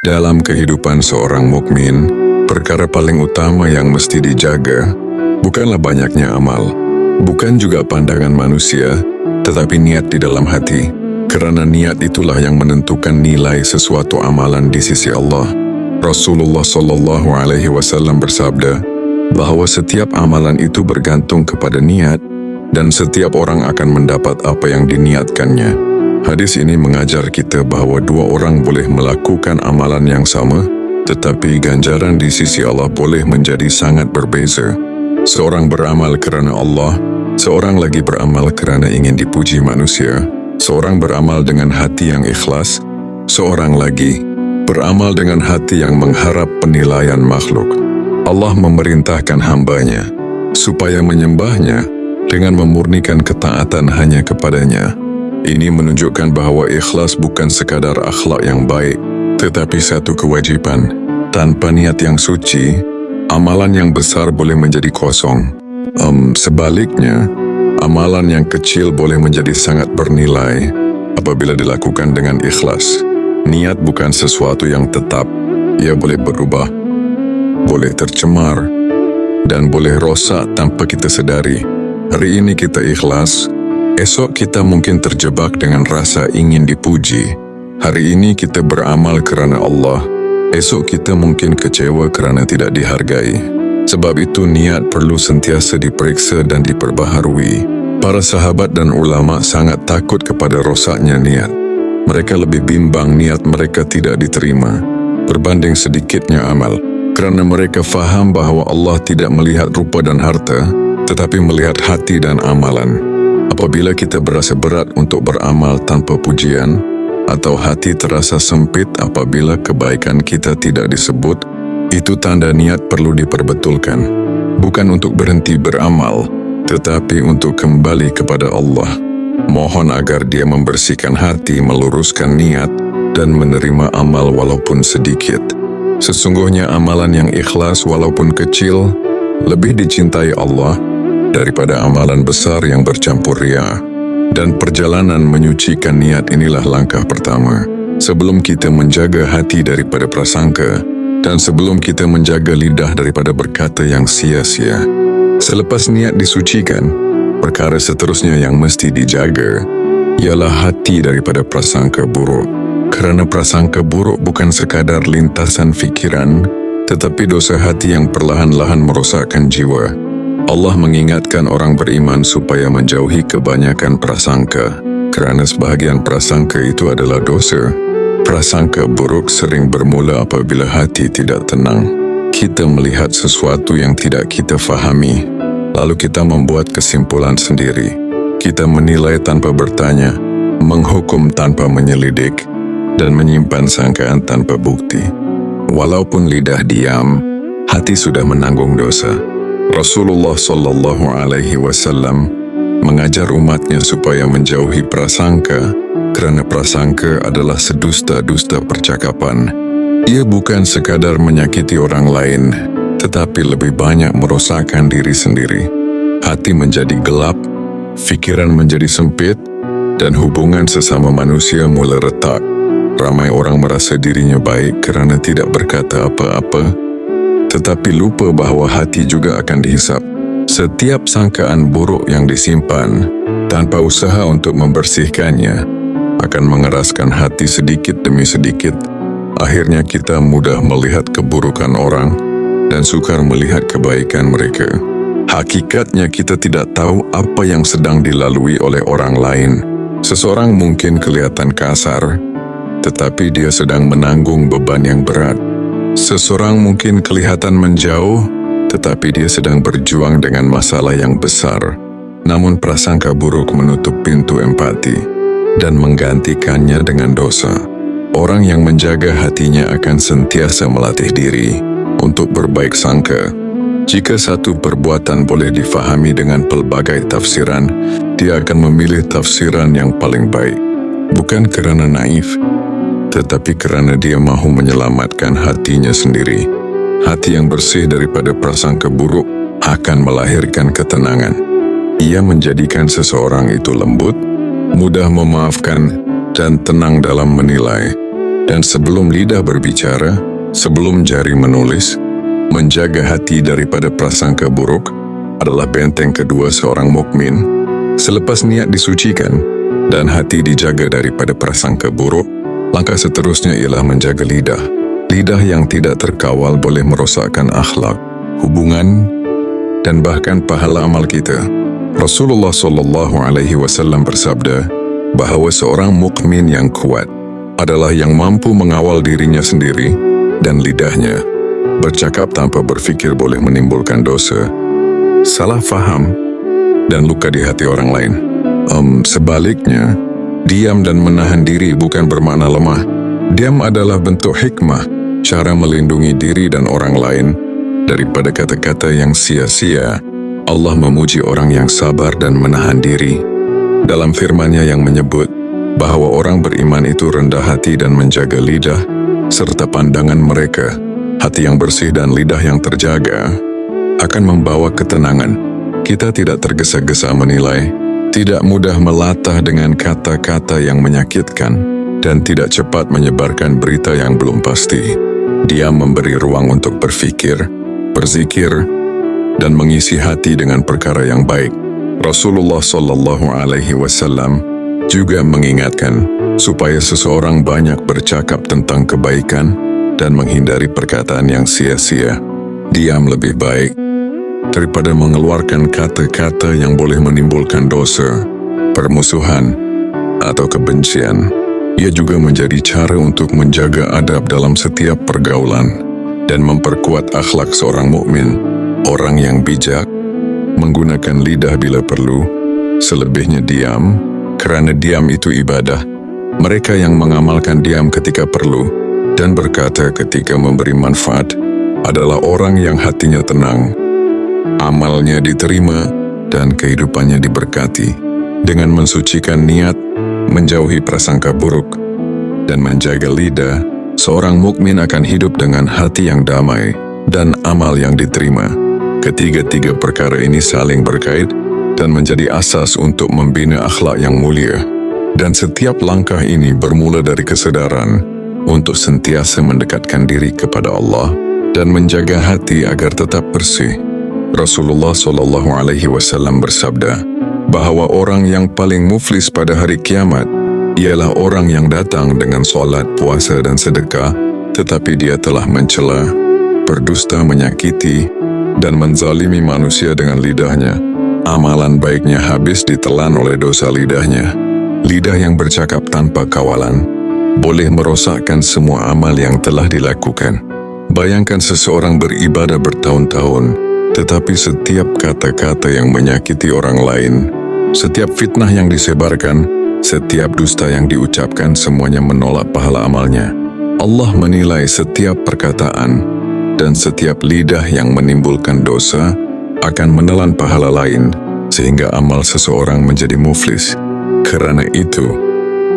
Dalam kehidupan seorang mukmin, perkara paling utama yang mesti dijaga bukanlah banyaknya amal, bukan juga pandangan manusia, tetapi niat di dalam hati. Kerana niat itulah yang menentukan nilai sesuatu amalan di sisi Allah. Rasulullah SAW bersabda bahawa setiap amalan itu bergantung kepada niat dan setiap orang akan mendapat apa yang diniatkannya. Hadis ini mengajar kita bahawa dua orang boleh melakukan amalan yang sama, tetapi ganjaran di sisi Allah boleh menjadi sangat berbeza. Seorang beramal kerana Allah, seorang lagi beramal kerana ingin dipuji manusia. Seorang beramal dengan hati yang ikhlas, seorang lagi beramal dengan hati yang mengharap penilaian makhluk. Allah memerintahkan hambanya supaya menyembahnya dengan memurnikan ketaatan hanya kepadanya. Ini menunjukkan bahawa ikhlas bukan sekadar akhlak yang baik, tetapi satu kewajipan. Tanpa niat yang suci, amalan yang besar boleh menjadi kosong. Sebaliknya, amalan yang kecil boleh menjadi sangat bernilai apabila dilakukan dengan ikhlas. Niat bukan sesuatu yang tetap, ia boleh berubah, boleh tercemar, dan boleh rosak tanpa kita sedari. Hari ini kita ikhlas, esok kita mungkin terjebak dengan rasa ingin dipuji. Hari ini kita beramal kerana Allah, esok kita mungkin kecewa kerana tidak dihargai. Sebab itu niat perlu sentiasa diperiksa dan diperbaharui. Para sahabat dan ulama sangat takut kepada rosaknya niat. Mereka lebih bimbang niat mereka tidak diterima berbanding sedikitnya amal, kerana mereka faham bahawa Allah tidak melihat rupa dan harta, tetapi melihat hati dan amalan. Apabila kita berasa berat untuk beramal tanpa pujian, atau hati terasa sempit apabila kebaikan kita tidak disebut, itu tanda niat perlu diperbetulkan. Bukan untuk berhenti beramal, tetapi untuk kembali kepada Allah. Mohon agar Dia membersihkan hati, meluruskan niat, dan menerima amal walaupun sedikit. Sesungguhnya amalan yang ikhlas walaupun kecil lebih dicintai Allah daripada amalan besar yang bercampur ria. Dan perjalanan menyucikan niat inilah langkah pertama. Sebelum kita menjaga hati daripada prasangka, dan sebelum kita menjaga lidah daripada berkata yang sia-sia. Selepas niat disucikan, perkara seterusnya yang mesti dijaga ialah hati daripada prasangka buruk. Kerana prasangka buruk bukan sekadar lintasan fikiran, tetapi dosa hati yang perlahan-lahan merosakkan jiwa. Allah mengingatkan orang beriman supaya menjauhi kebanyakan prasangka, kerana sebahagian prasangka itu adalah dosa. Prasangka buruk sering bermula apabila hati tidak tenang. Kita melihat sesuatu yang tidak kita fahami, lalu kita membuat kesimpulan sendiri. Kita menilai tanpa bertanya, menghukum tanpa menyelidik, dan menyimpan sangkaan tanpa bukti. Walaupun lidah diam, hati sudah menanggung dosa. Rasulullah SAW mengajar umatnya supaya menjauhi prasangka, kerana prasangka adalah sedusta-dusta percakapan. Ia bukan sekadar menyakiti orang lain, tetapi lebih banyak merosakkan diri sendiri. Hati menjadi gelap, fikiran menjadi sempit, dan hubungan sesama manusia mula retak. Ramai orang merasa dirinya baik kerana tidak berkata apa-apa, tetapi lupa bahawa hati juga akan dihisap. Setiap sangkaan buruk yang disimpan tanpa usaha untuk membersihkannya akan mengeraskan hati sedikit demi sedikit. Akhirnya kita mudah melihat keburukan orang dan sukar melihat kebaikan mereka. Hakikatnya kita tidak tahu apa yang sedang dilalui oleh orang lain. Seseorang mungkin kelihatan kasar, tetapi dia sedang menanggung beban yang berat. Seseorang mungkin kelihatan menjauh, tetapi dia sedang berjuang dengan masalah yang besar. Namun prasangka buruk menutup pintu empati dan menggantikannya dengan dosa. Orang yang menjaga hatinya akan sentiasa melatih diri untuk berbaik sangka. Jika satu perbuatan boleh difahami dengan pelbagai tafsiran, dia akan memilih tafsiran yang paling baik. Bukan kerana naif, tetapi kerana dia mahu menyelamatkan hatinya sendiri. Hati yang bersih daripada prasangka buruk akan melahirkan ketenangan. Ia menjadikan seseorang itu lembut, mudah memaafkan, dan tenang dalam menilai. Dan sebelum lidah berbicara, sebelum jari menulis, menjaga hati daripada prasangka buruk adalah benteng kedua seorang mukmin. Selepas niat disucikan dan hati dijaga daripada prasangka buruk, langkah seterusnya ialah menjaga lidah. Lidah yang tidak terkawal boleh merosakkan akhlak, hubungan, dan bahkan pahala amal kita. Rasulullah SAW bersabda bahawa seorang mukmin yang kuat adalah yang mampu mengawal dirinya sendiri dan lidahnya. Bercakap tanpa berfikir boleh menimbulkan dosa, salah faham, dan luka di hati orang lain. Sebaliknya, diam dan menahan diri bukan bermakna lemah. Diam adalah bentuk hikmah, cara melindungi diri dan orang lain daripada kata-kata yang sia-sia. Allah memuji orang yang sabar dan menahan diri dalam firman-Nya yang menyebut bahawa orang beriman itu rendah hati dan menjaga lidah serta pandangan mereka. Hati yang bersih dan lidah yang terjaga akan membawa ketenangan. Kita tidak tergesa-gesa menilai, tidak mudah melatah dengan kata-kata yang menyakitkan, dan tidak cepat menyebarkan berita yang belum pasti. Dia memberi ruang untuk berfikir, berzikir, dan mengisi hati dengan perkara yang baik. Rasulullah SAW juga mengingatkan supaya seseorang banyak bercakap tentang kebaikan dan menghindari perkataan yang sia-sia. Diam lebih baik daripada mengeluarkan kata-kata yang boleh menimbulkan dosa, permusuhan, atau kebencian. Ia juga menjadi cara untuk menjaga adab dalam setiap pergaulan dan memperkuat akhlak seorang mukmin. Orang yang bijak menggunakan lidah bila perlu, selebihnya diam, kerana diam itu ibadah. Mereka yang mengamalkan diam ketika perlu dan berkata ketika memberi manfaat adalah orang yang hatinya tenang, amalnya diterima, dan kehidupannya diberkati. Dengan mensucikan niat, menjauhi prasangka buruk, dan menjaga lidah, seorang mukmin akan hidup dengan hati yang damai dan amal yang diterima. Ketiga-tiga perkara ini saling berkait dan menjadi asas untuk membina akhlak yang mulia. Dan setiap langkah ini bermula dari kesadaran untuk sentiasa mendekatkan diri kepada Allah dan menjaga hati agar tetap bersih. Rasulullah SAW bersabda bahawa orang yang paling muflis pada hari kiamat ialah orang yang datang dengan solat, puasa dan sedekah, tetapi dia telah mencela, berdusta, menyakiti, dan menzalimi manusia dengan lidahnya. Amalan baiknya habis ditelan oleh dosa lidahnya. Lidah yang bercakap tanpa kawalan boleh merosakkan semua amal yang telah dilakukan. Bayangkan seseorang beribadah bertahun-tahun, tetapi setiap kata-kata yang menyakiti orang lain, setiap fitnah yang disebarkan, setiap dusta yang diucapkan, semuanya menolak pahala amalnya. Allah menilai setiap perkataan dan setiap lidah yang menimbulkan dosa akan menelan pahala lain, sehingga amal seseorang menjadi muflis. Kerana itu,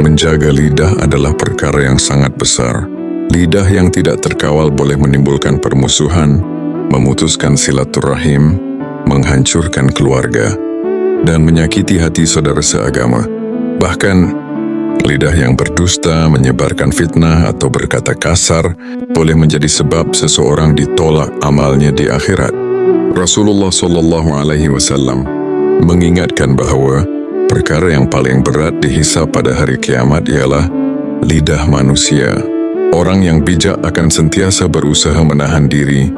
menjaga lidah adalah perkara yang sangat besar. Lidah yang tidak terkawal boleh menimbulkan permusuhan, memutuskan silaturahim, menghancurkan keluarga, dan menyakiti hati saudara seagama. Bahkan, lidah yang berdusta, menyebarkan fitnah, atau berkata kasar boleh menjadi sebab seseorang ditolak amalnya di akhirat. Rasulullah SAW mengingatkan bahawa perkara yang paling berat dihisab pada hari kiamat ialah lidah manusia. Orang yang bijak akan sentiasa berusaha menahan diri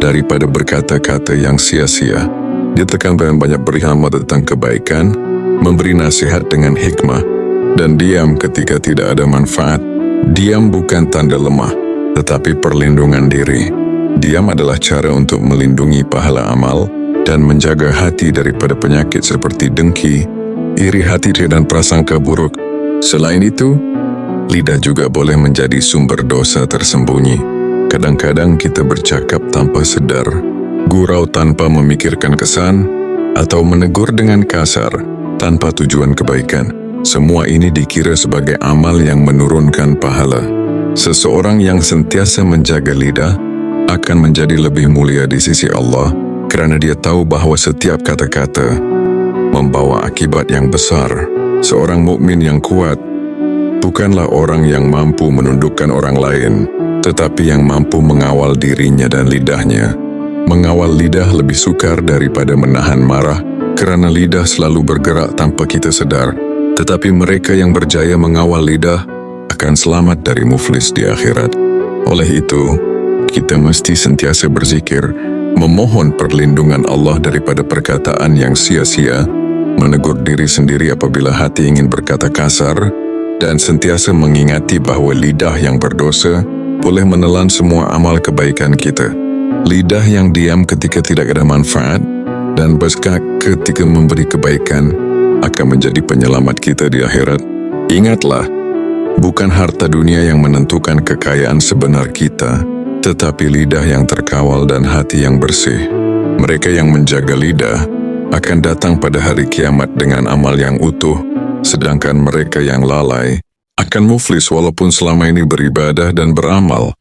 daripada berkata-kata yang sia-sia. Dia tekan banyak beri amal tentang kebaikan, memberi nasihat dengan hikmah, dan diam ketika tidak ada manfaat. Diam bukan tanda lemah, tetapi perlindungan diri. Diam adalah cara untuk melindungi pahala amal dan menjaga hati daripada penyakit seperti dengki, iri hati, dan prasangka buruk. Selain itu, lidah juga boleh menjadi sumber dosa tersembunyi. Kadang-kadang kita bercakap tanpa sedar, gurau tanpa memikirkan kesan, atau menegur dengan kasar tanpa tujuan kebaikan. Semua ini dikira sebagai amal yang menurunkan pahala. Seseorang yang sentiasa menjaga lidah akan menjadi lebih mulia di sisi Allah kerana dia tahu bahawa setiap kata-kata membawa akibat yang besar. Seorang mukmin yang kuat bukanlah orang yang mampu menundukkan orang lain, tetapi yang mampu mengawal dirinya dan lidahnya. Mengawal lidah lebih sukar daripada menahan marah, kerana lidah selalu bergerak tanpa kita sedar. Tetapi mereka yang berjaya mengawal lidah akan selamat dari muflis di akhirat. Oleh itu, kita mesti sentiasa berzikir, memohon perlindungan Allah daripada perkataan yang sia-sia, menegur diri sendiri apabila hati ingin berkata kasar, dan sentiasa mengingati bahawa lidah yang berdosa boleh menelan semua amal kebaikan kita. Lidah yang diam ketika tidak ada manfaat dan bersekat ketika memberi kebaikan akan menjadi penyelamat kita di akhirat. Ingatlah, bukan harta dunia yang menentukan kekayaan sebenar kita, tetapi lidah yang terkawal dan hati yang bersih. Mereka yang menjaga lidah akan datang pada hari kiamat dengan amal yang utuh, sedangkan mereka yang lalai akan muflis walaupun selama ini beribadah dan beramal.